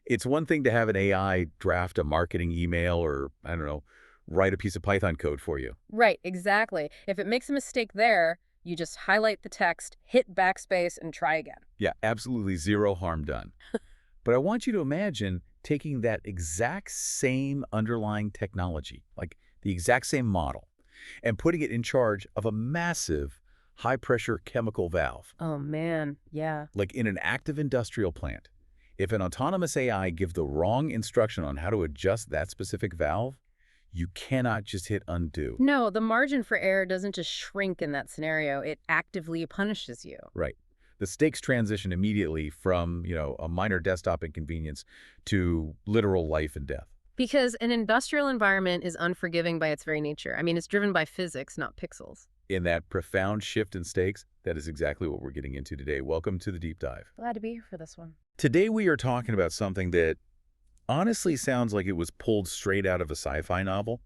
It's one thing to have an AI draft a marketing email or, I don't know, write a piece of Python code for you. Right, exactly. If it makes a mistake there, you just highlight the text, hit backspace, and try again. Yeah, absolutely zero harm done. But I want you to imagine taking that exact same underlying technology, like the exact same model, and putting it in charge of a massive high-pressure chemical valve, Oh, man. Yeah. like in an active industrial plant. If an autonomous AI gives the wrong instruction on how to adjust that specific valve, you cannot just hit undo. No, the margin for error doesn't just shrink in that scenario. It actively punishes you. Right. The stakes transition immediately from, a minor desktop inconvenience to literal life and death. Because an industrial environment is unforgiving by its very nature. I mean, it's driven by physics, not pixels. In that profound shift in stakes, that is exactly what we're getting into today. Welcome to the deep dive. Glad to be here for this one. Today we are talking about something that honestly sounds like it was pulled straight out of a sci-fi novel,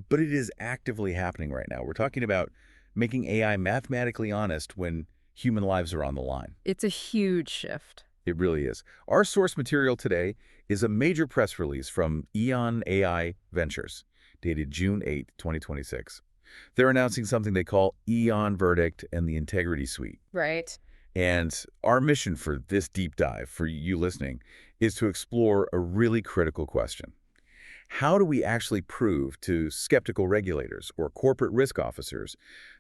but it is actively happening right now. We're talking about making AI mathematically honest when human lives are on the line. It's a huge shift. It really is. Our source material today is a major press release from EON AI Ventures, dated June 8, 2026. They're announcing something they call EON Verdict and the Integrity Suite. Right. And our mission for this deep dive, for you listening, is to explore a really critical question. How do we actually prove to skeptical regulators or corporate risk officers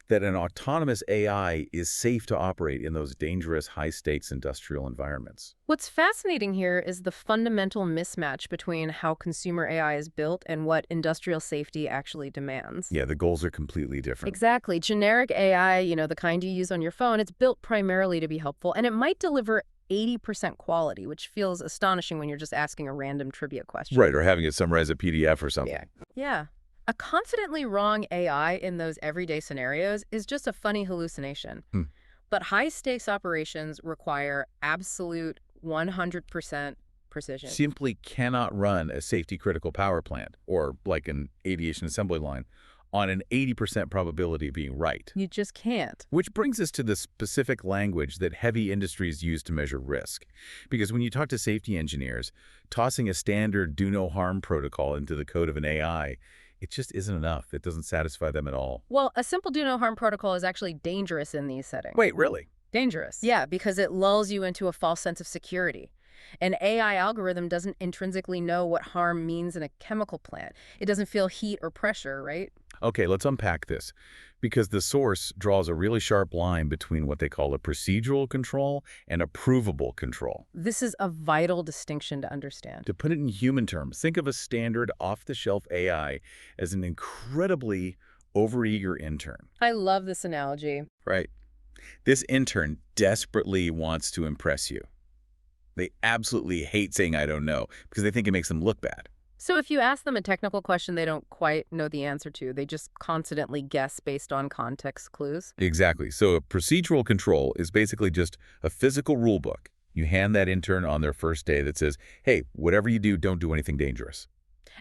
that an autonomous AI is safe to operate in those dangerous, high-stakes industrial environments? What's fascinating here is the fundamental mismatch between how consumer AI is built and what industrial safety actually demands. Yeah, the goals are completely different. Exactly. Generic AI, the kind you use on your phone, it's built primarily to be helpful, and it might deliver 80% quality, which feels astonishing when you're just asking a random trivia question. Right, or having it summarize a PDF or something. Yeah. A confidently wrong AI in those everyday scenarios is just a funny hallucination. Hmm. But high-stakes operations require absolute 100% precision. Simply cannot run a safety-critical power plant, or like an aviation assembly line, on an 80% probability of being right. You just can't. Which brings us to the specific language that heavy industries use to measure risk. Because when you talk to safety engineers, tossing a standard do-no-harm protocol into the code of an AI, it just isn't enough. It doesn't satisfy them at all. Well, a simple do-no-harm protocol is actually dangerous in these settings. Wait, really? Dangerous. Yeah, because it lulls you into a false sense of security. An AI algorithm doesn't intrinsically know what harm means in a chemical plant. It doesn't feel heat or pressure, right? Okay, let's unpack this. Because the source draws a really sharp line between what they call a procedural control and a provable control. This is a vital distinction to understand. To put it in human terms, think of a standard off-the-shelf AI as an incredibly overeager intern. I love this analogy. Right. This intern desperately wants to impress you. They absolutely hate saying I don't know because they think it makes them look bad. So if you ask them a technical question they don't quite know the answer to, they just confidently guess based on context clues? Exactly. So a procedural control is basically just a physical rule book. You hand that intern on their first day that says, hey, whatever you do, don't do anything dangerous.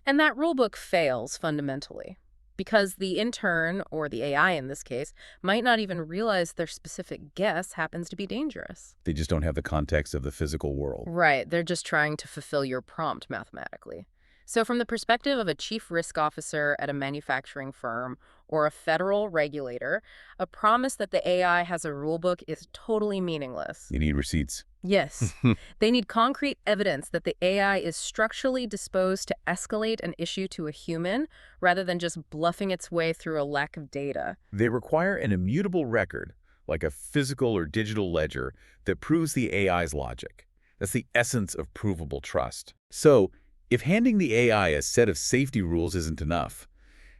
And that rulebook fails fundamentally because the intern, or the AI in this case, might not even realize their specific guess happens to be dangerous. They just don't have the context of the physical world. Right, they're just trying to fulfill your prompt mathematically. So from the perspective of a chief risk officer at a manufacturing firm or a federal regulator, a promise that the AI has a rulebook is totally meaningless. You need receipts. Yes. They need concrete evidence that the AI is structurally disposed to escalate an issue to a human rather than just bluffing its way through a lack of data. They require an immutable record, like a physical or digital ledger, that proves the AI's logic. That's the essence of provable trust. So, if handing the AI a set of safety rules isn't enough,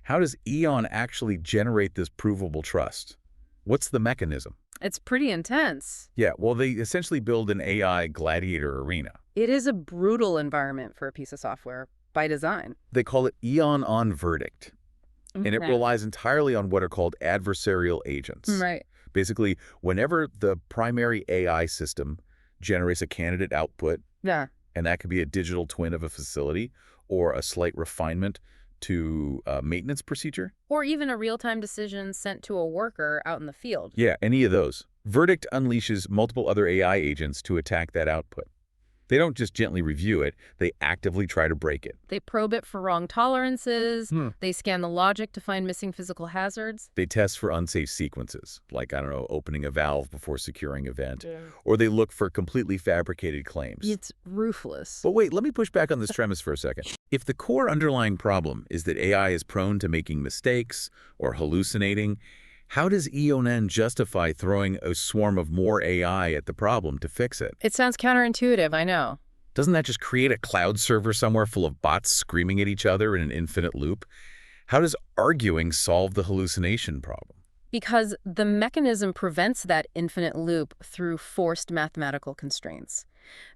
how does EON actually generate this provable trust? What's the mechanism? It's pretty intense. Yeah, well, they essentially build an AI gladiator arena. It is a brutal environment for a piece of software by design. They call it EON Verdict, and it relies entirely on what are called adversarial agents. Right. Basically, whenever the primary AI system generates a candidate output, Yeah. and that could be a digital twin of a facility or a slight refinement to a maintenance procedure. Or even a real-time decision sent to a worker out in the field. Yeah, any of those. Verdict unleashes multiple other AI agents to attack that output. They don't just gently review it, they actively try to break it. They probe it for wrong tolerances. Hmm. They scan the logic to find missing physical hazards. They test for unsafe sequences, like, I don't know, opening a valve before securing a vent, Yeah. or they look for completely fabricated claims. It's ruthless. But wait, let me push back on this premise for a second. If the core underlying problem is that AI is prone to making mistakes or hallucinating, how does EON justify throwing a swarm of more AI at the problem to fix it? It sounds counterintuitive, I know. Doesn't that just create a cloud server somewhere full of bots screaming at each other in an infinite loop? How does arguing solve the hallucination problem? Because the mechanism prevents that infinite loop through forced mathematical constraints.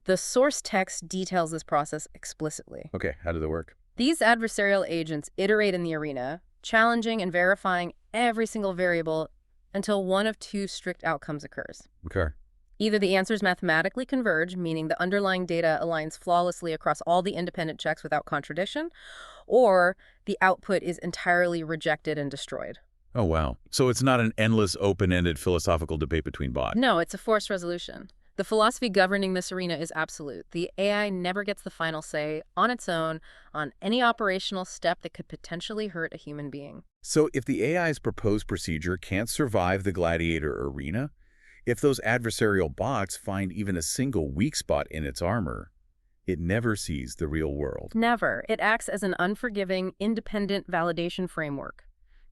The source text details this process explicitly. Okay, how does it work? These adversarial agents iterate in the arena, challenging and verifying every single variable until one of two strict outcomes occurs. Okay. Either the answers mathematically converge, meaning the underlying data aligns flawlessly across all the independent checks without contradiction, or the output is entirely rejected and destroyed. Oh, wow. So it's not an endless, open-ended philosophical debate between bots. No, it's a forced resolution. The philosophy governing this arena is absolute. The AI never gets the final say on its own on any operational step that could potentially hurt a human being. So if the AI's proposed procedure can't survive the gladiator arena, if those adversarial bots find even a single weak spot in its armor, it never sees the real world. Never. It acts as an unforgiving, independent validation framework.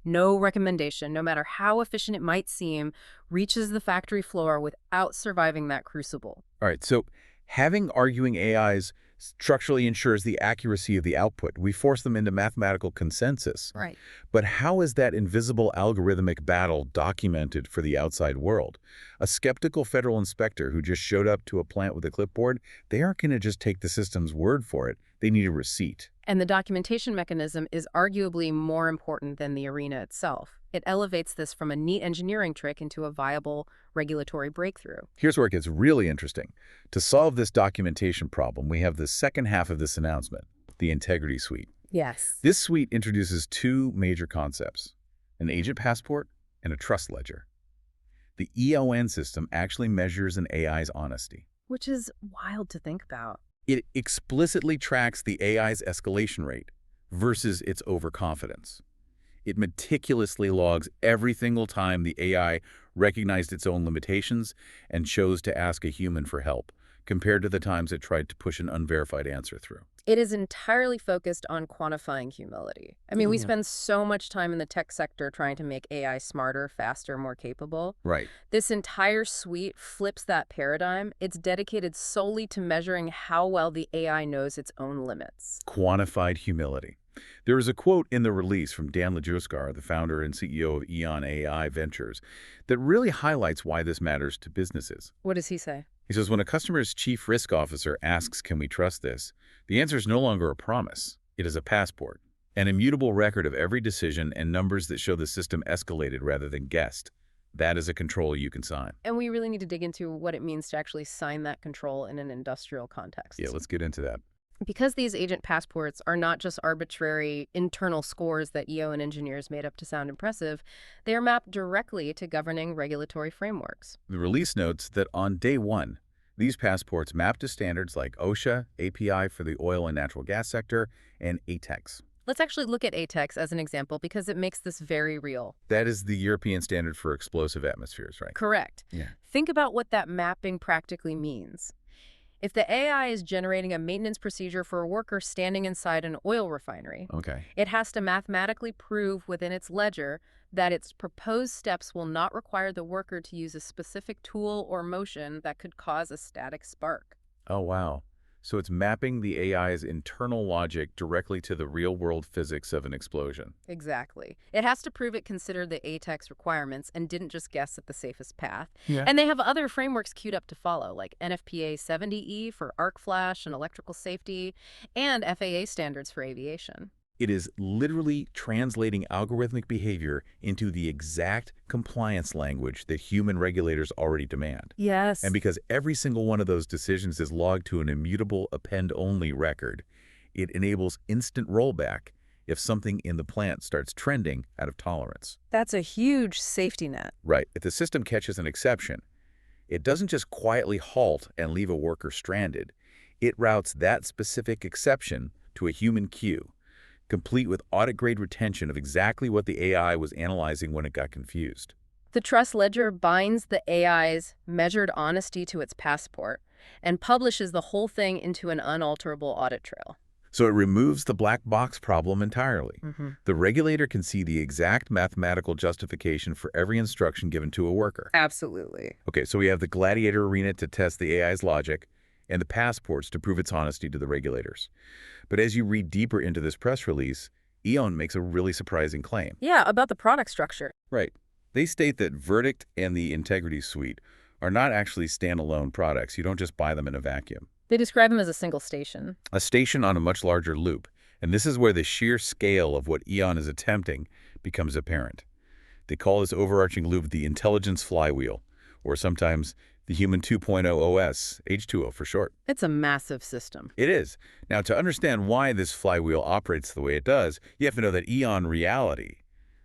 No recommendation, no matter how efficient it might seem, reaches the factory floor without surviving that crucible. All right, so having arguing AIs structurally ensures the accuracy of the output. We force them into mathematical consensus. Right. But how is that invisible algorithmic battle documented for the outside world? A skeptical federal inspector who just showed up to a plant with a clipboard, they aren't going to just take the system's word for it. They need a receipt. And the documentation mechanism is arguably more important than the arena itself. It elevates this from a neat engineering trick into a viable regulatory breakthrough. Here's where it gets really interesting. To solve this documentation problem, we have the second half of this announcement, the Integrity Suite. Yes. This suite introduces two major concepts, an agent passport and a trust ledger. The EON system actually measures an AI's honesty. Which is wild to think about. It explicitly tracks the AI's escalation rate versus its overconfidence. It meticulously logs every single time the AI recognized its own limitations and chose to ask a human for help, compared to the times it tried to push an unverified answer through. It is entirely focused on quantifying humility. I mean, we spend so much time in the tech sector trying to make AI smarter, faster, more capable. Right. This entire suite flips that paradigm. It's dedicated solely to measuring how well the AI knows its own limits. Quantified humility. There is a quote in the release from Dan Lajuskar, the founder and CEO of EON AI Ventures, that really highlights why this matters to businesses. What does he say? He says, when a customer's chief risk officer asks, can we trust this? The answer is no longer a promise. It is a passport, an immutable record of every decision and numbers that show the system escalated rather than guessed. That is a control you can sign. And we really need to dig into what it means to actually sign that control in an industrial context. Yeah, let's get into that. Because these agent passports are not just arbitrary internal scores that EON engineers made up to sound impressive, they are mapped directly to governing regulatory frameworks. The release notes that on day one, these passports map to standards like OSHA, API for the oil and natural gas sector, and ATEX. Let's actually look at ATEX as an example because it makes this very real. That is the European standard for explosive atmospheres, right? Correct. Yeah. Think about what that mapping practically means. If the AI is generating a maintenance procedure for a worker standing inside an oil refinery, Okay. it has to mathematically prove within its ledger that its proposed steps will not require the worker to use a specific tool or motion that could cause a static spark. Oh, wow. So it's mapping the AI's internal logic directly to the real-world physics of an explosion. Exactly. It has to prove it considered the ATEX requirements and didn't just guess at the safest path. Yeah. And they have other frameworks queued up to follow, like NFPA 70E for arc flash and electrical safety, and FAA standards for aviation. It is literally translating algorithmic behavior into the exact compliance language that human regulators already demand. Yes. And because every single one of those decisions is logged to an immutable append-only record, it enables instant rollback if something in the plant starts trending out of tolerance. That's a huge safety net. Right. If the system catches an exception, it doesn't just quietly halt and leave a worker stranded. It routes that specific exception to a human queue, complete with audit-grade retention of exactly what the AI was analyzing when it got confused. The trust ledger binds the AI's measured honesty to its passport and publishes the whole thing into an unalterable audit trail. So it removes the black box problem entirely. Hmm. The regulator can see the exact mathematical justification for every instruction given to a worker. Absolutely. Okay, so we have the gladiator arena to test the AI's logic and the passports to prove its honesty to the regulators. But as you read deeper into this press release, EON makes a really surprising claim. Yeah, about the product structure. Right. They state that Verdict and the Integrity Suite are not actually standalone products. You don't just buy them in a vacuum. They describe them as a single station. A station on a much larger loop. And this is where the sheer scale of what EON is attempting becomes apparent. They call this overarching loop the intelligence flywheel, or sometimes the human 2.0 OS, H2O for short. It's a massive system. It is. Now, to understand why this flywheel operates the way it does, you have to know that EON Reality,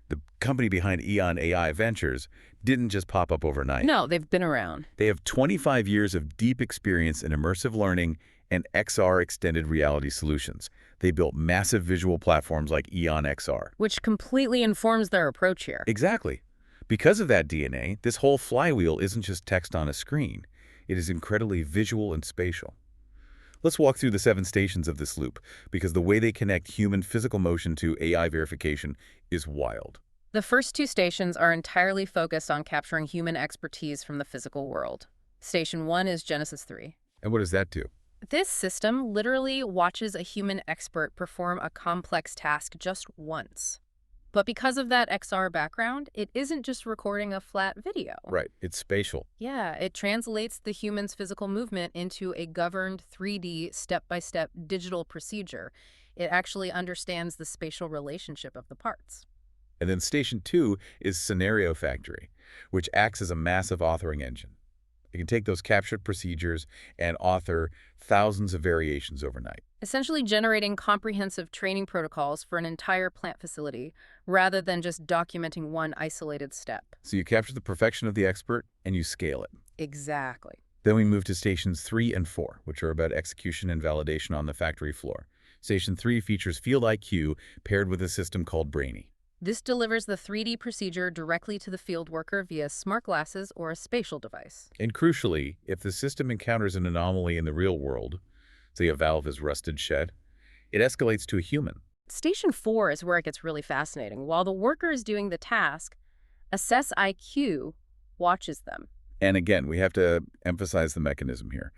the company behind EON AI Ventures, didn't just pop up overnight. No, they've been around. They have 25 years of deep experience in immersive learning and XR extended reality solutions. They built massive visual platforms like EON XR. Which completely informs their approach here. Exactly. Because of that DNA, this whole flywheel isn't just text on a screen. It is incredibly visual and spatial. Let's walk through the 7 stations of this loop, because the way they connect human physical motion to AI verification is wild. The first 2 stations are entirely focused on capturing human expertise from the physical world. Station 1 is Genesis 3. And what does that do? This system literally watches a human expert perform a complex task just once. But because of that XR background, it isn't just recording a flat video. Right, it's spatial. Yeah, it translates the human's physical movement into a governed 3D step-by-step digital procedure. It actually understands the spatial relationship of the parts. And then station 2 is Scenario Factory, which acts as a massive authoring engine. It can take those captured procedures and author thousands of variations overnight. Essentially generating comprehensive training protocols for an entire plant facility, rather than just documenting one isolated step. So you capture the perfection of the expert and you scale it. Exactly. Then we move to stations 3 and 4, which are about execution and validation on the factory floor. Station 3 features Field IQ paired with a system called Brainy. This delivers the 3D procedure directly to the field worker via smart glasses or a spatial device. And crucially, if the system encounters an anomaly in the real world, say a valve is rusted shut, it escalates to a human. Station 4 is where it gets really fascinating. While the worker is doing the task, Assess IQ watches them. And again, we have to emphasize the mechanism here.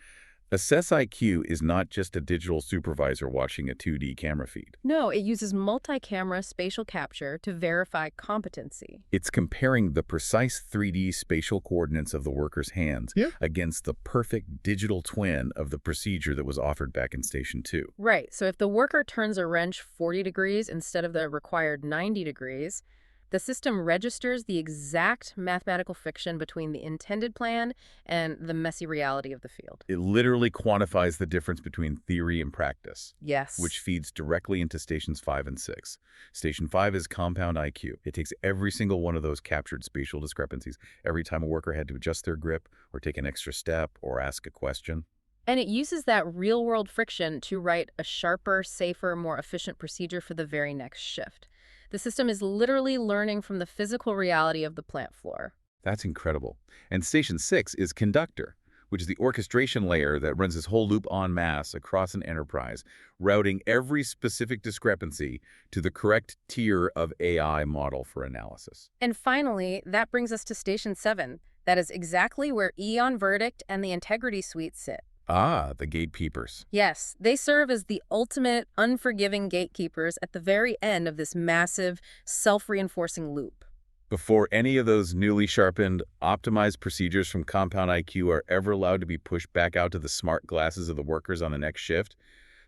Assess IQ is not just a digital supervisor watching a 2D camera feed. No, it uses multi-camera spatial capture to verify competency. It's comparing the precise 3D spatial coordinates of the worker's hands against the perfect digital twin of the procedure that was offered back in Station 2. Right, so if the worker turns a wrench 40 degrees instead of the required 90 degrees, the system registers the exact mathematical friction between the intended plan and the messy reality of the field. It literally quantifies the difference between theory and practice. Yes. Which feeds directly into Stations 5 and 6. Station 5 is Compound IQ. It takes every single one of those captured spatial discrepancies every time a worker had to adjust their grip or take an extra step or ask a question. And it uses that real-world friction to write a sharper, safer, more efficient procedure for the very next shift. The system is literally learning from the physical reality of the plant floor. That's incredible. And Station 6 is Conductor, which is the orchestration layer that runs this whole loop en masse across an enterprise, routing every specific discrepancy to the correct tier of AI model for analysis. And finally, that brings us to Station 7. That is exactly where EON Verdict and the Integrity Suite sit. Ah, the gatekeepers. Yes, they serve as the ultimate unforgiving gatekeepers at the very end of this massive, self-reinforcing loop. Before any of those newly sharpened, optimized procedures from Compound IQ are ever allowed to be pushed back out to the smart glasses of the workers on the next shift,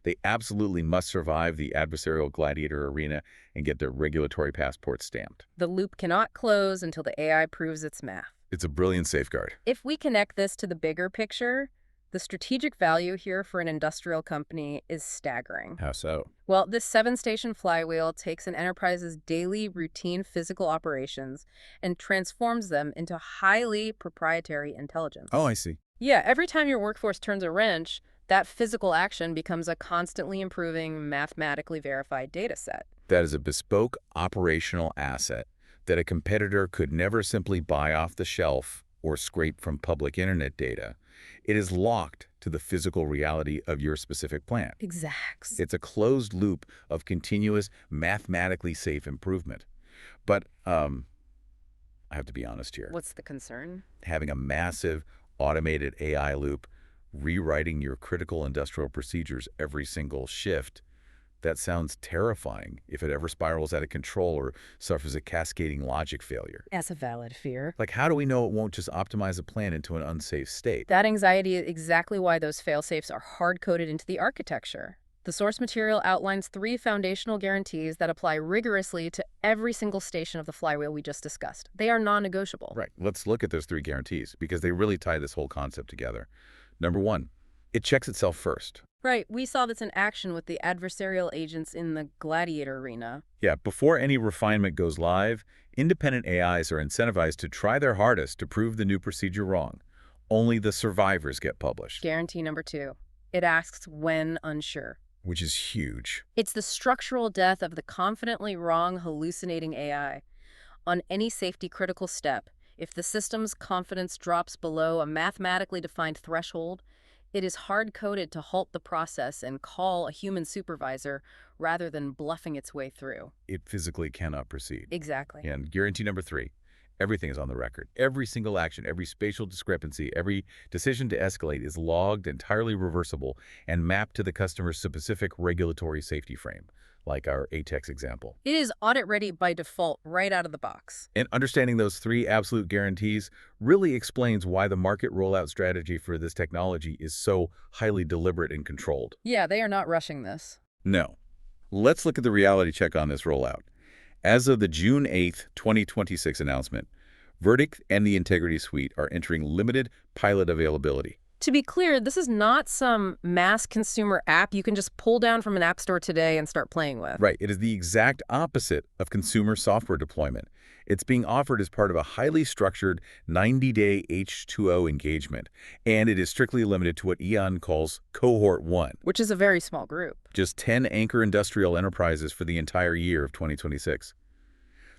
they absolutely must survive the adversarial gladiator arena and get their regulatory passport stamped. The loop cannot close until the AI proves its math. It's a brilliant safeguard. If we connect this to the bigger picture, the strategic value here for an industrial company is staggering. How so? Well, this 7-station flywheel takes an enterprise's daily routine physical operations and transforms them into highly proprietary intelligence. Oh, I see. Yeah, every time your workforce turns a wrench, That physical action becomes a constantly improving, mathematically verified data set. That is a bespoke operational asset that a competitor could never simply buy off the shelf or scrape from public internet data. It is locked to the physical reality of your specific plant. Exacts. It's a closed loop of continuous, mathematically safe improvement. But I have to be honest here. What's the concern? Having a massive automated AI loop rewriting your critical industrial procedures every single shift, that sounds terrifying if it ever spirals out of control or suffers a cascading logic failure. That's a valid fear. Like, how do we know it won't just optimize a plant into an unsafe state? That anxiety is exactly why those fail-safes are hard-coded into the architecture. The source material outlines 3 foundational guarantees that apply rigorously to every single station of the flywheel we just discussed. They are non-negotiable. Right. Let's look at those 3 guarantees because they really tie this whole concept together. Number 1, it checks itself first. Right, we saw this in action with the adversarial agents in the gladiator arena. Yeah, before any refinement goes live, independent AIs are incentivized to try their hardest to prove the new procedure wrong. Only the survivors get published, Guarantee number 2, it asks when unsure. which is huge. It's the structural death of the confidently wrong hallucinating AI. On any safety-critical step, if the system's confidence drops below a mathematically defined threshold, it is hard-coded to halt the process and call a human supervisor rather than bluffing its way through. It physically cannot proceed. Exactly. And guarantee number 3, everything is on the record. Every single action, every spatial discrepancy, every decision to escalate is logged, entirely reversible, and mapped to the customer's specific regulatory safety frame, like our ATEX example. It is audit-ready by default right out of the box. And understanding those 3 absolute guarantees really explains why the market rollout strategy for this technology is so highly deliberate and controlled. Yeah, they are not rushing this. No. Let's look at the reality check on this rollout. As of the June 8th, 2026 announcement, Verdict and the Integrity Suite are entering limited pilot availability. To be clear, this is not some mass consumer app you can just pull down from an app store today and start playing with. Right. It is the exact opposite of consumer software deployment. It's being offered as part of a highly structured 90-day H2O engagement, and it is strictly limited to what EON calls Cohort 1. Which is a very small group. Just 10 anchor industrial enterprises for the entire year of 2026.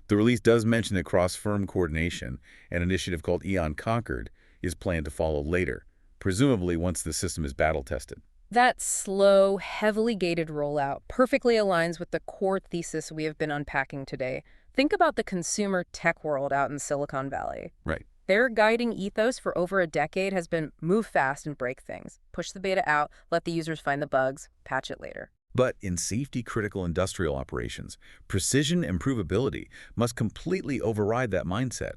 The release does mention that cross-firm coordination, an initiative called EON Conquered, is planned to follow later, presumably once the system is battle-tested. That slow, heavily gated rollout perfectly aligns with the core thesis we have been unpacking today. Think about the consumer tech world out in Silicon Valley. Right. Their guiding ethos for over a decade has been move fast and break things. Push the beta out, let the users find the bugs, patch it later. But in safety-critical industrial operations, precision and provability must completely override that mindset.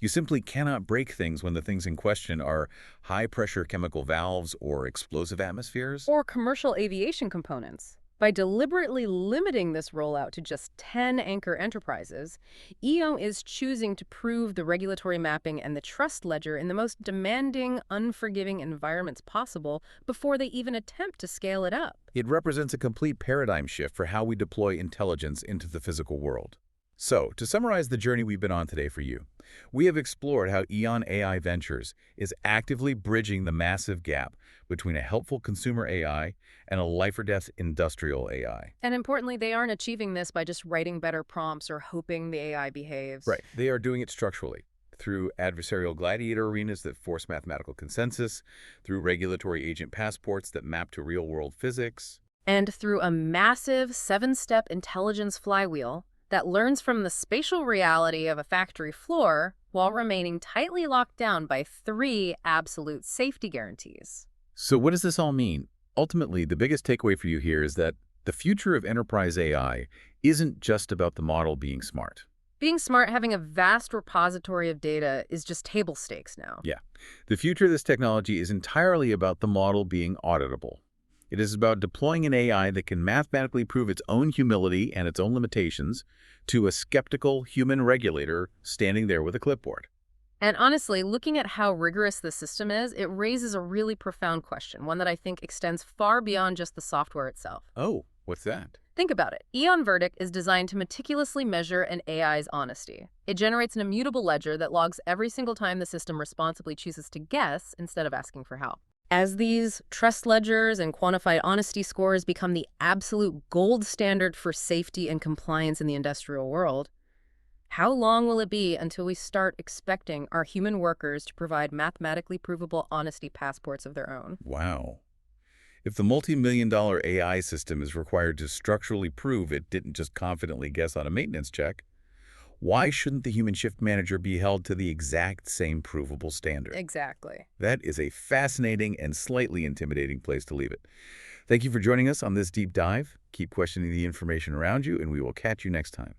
You simply cannot break things when the things in question are high-pressure chemical valves or explosive atmospheres. Or commercial aviation components. By deliberately limiting this rollout to just 10 anchor enterprises, EON is choosing to prove the regulatory mapping and the trust ledger in the most demanding, unforgiving environments possible before they even attempt to scale it up. It represents a complete paradigm shift for how we deploy intelligence into the physical world. So, to summarize the journey we've been on today for you, we have explored how EON AI Ventures is actively bridging the massive gap between a helpful consumer AI and a life-or-death industrial AI. And importantly, they aren't achieving this by just writing better prompts or hoping the AI behaves. Right. They are doing it structurally, through adversarial gladiator arenas that force mathematical consensus, through regulatory agent passports that map to real-world physics, And through a massive 7-step intelligence flywheel that learns from the spatial reality of a factory floor while remaining tightly locked down by 3 absolute safety guarantees. So what does this all mean? Ultimately, the biggest takeaway for you here is that the future of enterprise AI isn't just about the model being smart. Being smart, having a vast repository of data is just table stakes now. Yeah. The future of this technology is entirely about the model being auditable. It is about deploying an AI that can mathematically prove its own humility and its own limitations to a skeptical human regulator standing there with a clipboard. And honestly, looking at how rigorous the system is, it raises a really profound question, one that I think extends far beyond just the software itself. Oh, what's that? Think about it. EON Verdict is designed to meticulously measure an AI's honesty. It generates an immutable ledger that logs every single time the system responsibly chooses to guess instead of asking for help. As these trust ledgers and quantified honesty scores become the absolute gold standard for safety and compliance in the industrial world, how long will it be until we start expecting our human workers to provide mathematically provable honesty passports of their own? Wow. If the multi-million-dollar AI system is required to structurally prove it didn't just confidently guess on a maintenance check, why shouldn't the human shift manager be held to the exact same provable standard? Exactly. That is a fascinating and slightly intimidating place to leave it. Thank you for joining us on this deep dive. Keep questioning the information around you, and we will catch you next time.